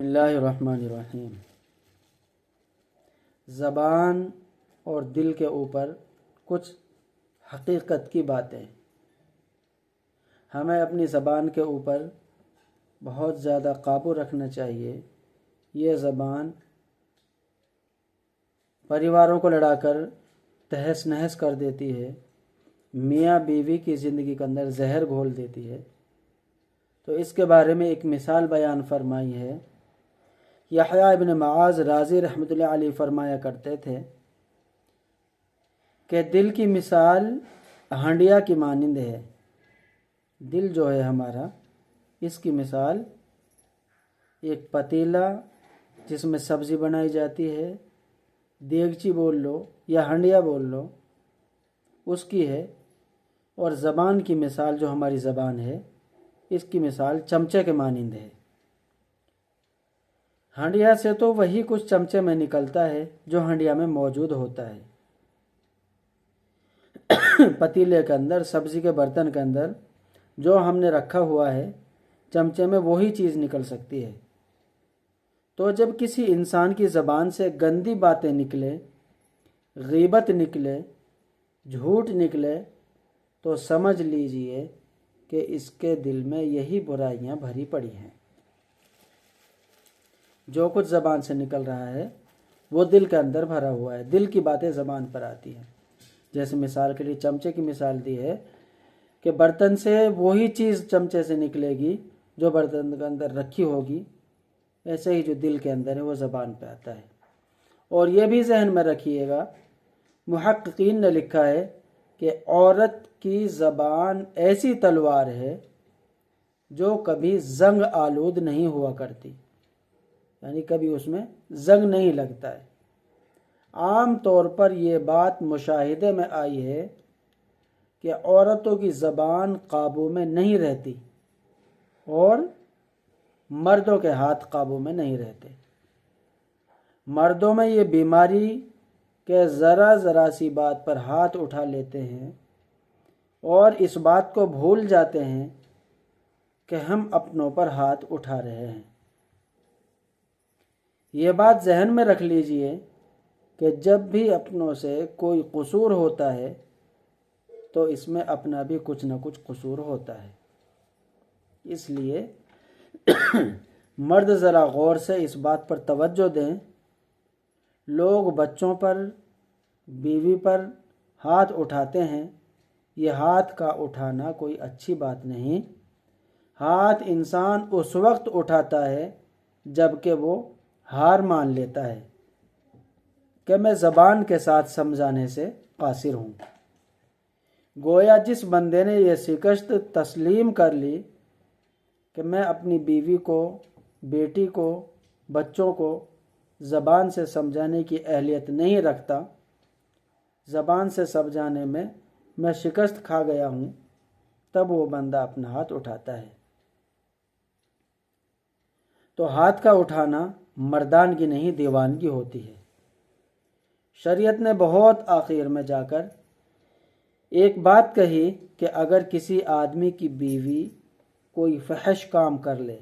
اللہ الرحمن الرحیم۔ زبان اور دل کے اوپر کچھ حقیقت کی باتیں۔ ہمیں اپنی زبان کے اوپر بہت زیادہ قابو رکھنا چاہیے۔ یہ زبان پریواروں کو لڑا کر تہس نہس کر دیتی ہے، میاں بیوی کی زندگی کے اندر زہر گھول دیتی ہے۔ تو اس کے بارے میں ایک مثال بیان فرمائی ہے۔ یحییٰ ابن معاذ رازی رحمۃ اللہ علیہ فرمایا کرتے تھے کہ دل کی مثال ہنڈیا کی مانند ہے۔ دل جو ہے ہمارا، اس کی مثال ایک پتیلا جس میں سبزی بنائی جاتی ہے، دیگچی بول لو یا ہنڈیا بول لو، اس کی ہے۔ اور زبان کی مثال جو ہماری زبان ہے، اس کی مثال چمچے کے مانند ہے۔ ہنڈیا سے تو وہی کچھ چمچے میں نکلتا ہے جو ہنڈیا میں موجود ہوتا ہے۔ پتیلے کے اندر، سبزی کے برتن کے اندر جو ہم نے رکھا ہوا ہے، چمچے میں وہی چیز نکل سکتی ہے۔ تو جب کسی انسان کی زبان سے گندی باتیں نکلے، غیبت نکلے، جھوٹ نکلے، تو سمجھ لیجئے کہ اس کے دل میں یہی برائیاں بھری پڑی ہیں۔ جو کچھ زبان سے نکل رہا ہے وہ دل کے اندر بھرا ہوا ہے، دل کی باتیں زبان پر آتی ہیں۔ جیسے مثال کے لیے چمچے کی مثال دی ہے کہ برتن سے وہی چیز چمچے سے نکلے گی جو برتن کے اندر رکھی ہوگی، ایسے ہی جو دل کے اندر ہے وہ زبان پہ آتا ہے۔ اور یہ بھی ذہن میں رکھیے گا، محققین نے لکھا ہے کہ عورت کی زبان ایسی تلوار ہے جو کبھی زنگ آلود نہیں ہوا کرتی، یعنی کبھی اس میں زنگ نہیں لگتا ہے۔ عام طور پر یہ بات مشاہدے میں آئی ہے کہ عورتوں کی زبان قابو میں نہیں رہتی اور مردوں کے ہاتھ قابو میں نہیں رہتے۔ مردوں میں یہ بیماری کہ ذرا ذرا سی بات پر ہاتھ اٹھا لیتے ہیں اور اس بات کو بھول جاتے ہیں کہ ہم اپنوں پر ہاتھ اٹھا رہے ہیں۔ یہ بات ذہن میں رکھ لیجئے کہ جب بھی اپنوں سے کوئی قصور ہوتا ہے تو اس میں اپنا بھی کچھ نہ کچھ قصور ہوتا ہے۔ اس لیے مرد ذرا غور سے اس بات پر توجہ دیں۔ لوگ بچوں پر، بیوی پر ہاتھ اٹھاتے ہیں، یہ ہاتھ کا اٹھانا کوئی اچھی بات نہیں۔ ہاتھ انسان اس وقت اٹھاتا ہے جب کہ وہ ہار مان لیتا ہے کہ میں زبان کے ساتھ سمجھانے سے قاصر ہوں۔ گویا جس بندے نے یہ شکست تسلیم کر لی کہ میں اپنی بیوی کو، بیٹی کو، بچوں کو زبان سے سمجھانے کی اہلیت نہیں رکھتا، زبان سے سمجھانے میں شکست کھا گیا ہوں، تب وہ بندہ اپنا ہاتھ اٹھاتا ہے۔ تو ہاتھ کا اٹھانا مردانگی نہیں، دیوانگی ہوتی ہے۔ شریعت نے بہت آخر میں جا کر ایک بات کہی کہ اگر کسی آدمی کی بیوی کوئی فحش کام کر لے،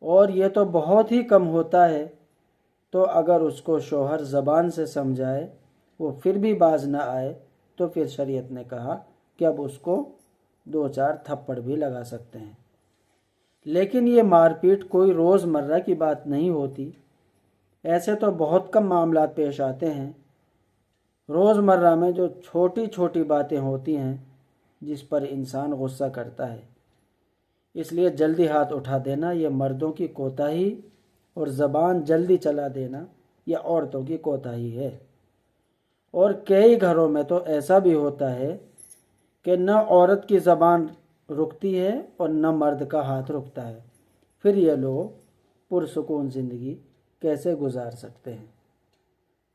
اور یہ تو بہت ہی کم ہوتا ہے، تو اگر اس کو شوہر زبان سے سمجھائے وہ پھر بھی باز نہ آئے، تو پھر شریعت نے کہا کہ اب اس کو 2-4 تھپڑ بھی لگا سکتے ہیں۔ لیکن یہ مار پیٹ کوئی روز مرہ کی بات نہیں ہوتی۔ ایسے تو بہت کم معاملات پیش آتے ہیں۔ روز مرہ میں جو چھوٹی چھوٹی باتیں ہوتی ہیں جس پر انسان غصہ کرتا ہے، اس لیے جلدی ہاتھ اٹھا دینا یہ مردوں کی کوتاہی اور زبان جلدی چلا دینا یہ عورتوں کی کوتاہی ہے۔ اور کئی گھروں میں تو ایسا بھی ہوتا ہے کہ نہ عورت کی زبان رکتی ہے اور نہ مرد کا ہاتھ رکتا ہے۔ پھر یہ لوگ پرسکون زندگی کیسے گزار سکتے ہیں؟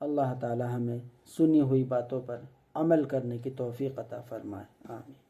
اللہ تعالی ہمیں سنی ہوئی باتوں پر عمل کرنے کی توفیق عطا فرمائے۔ آمین۔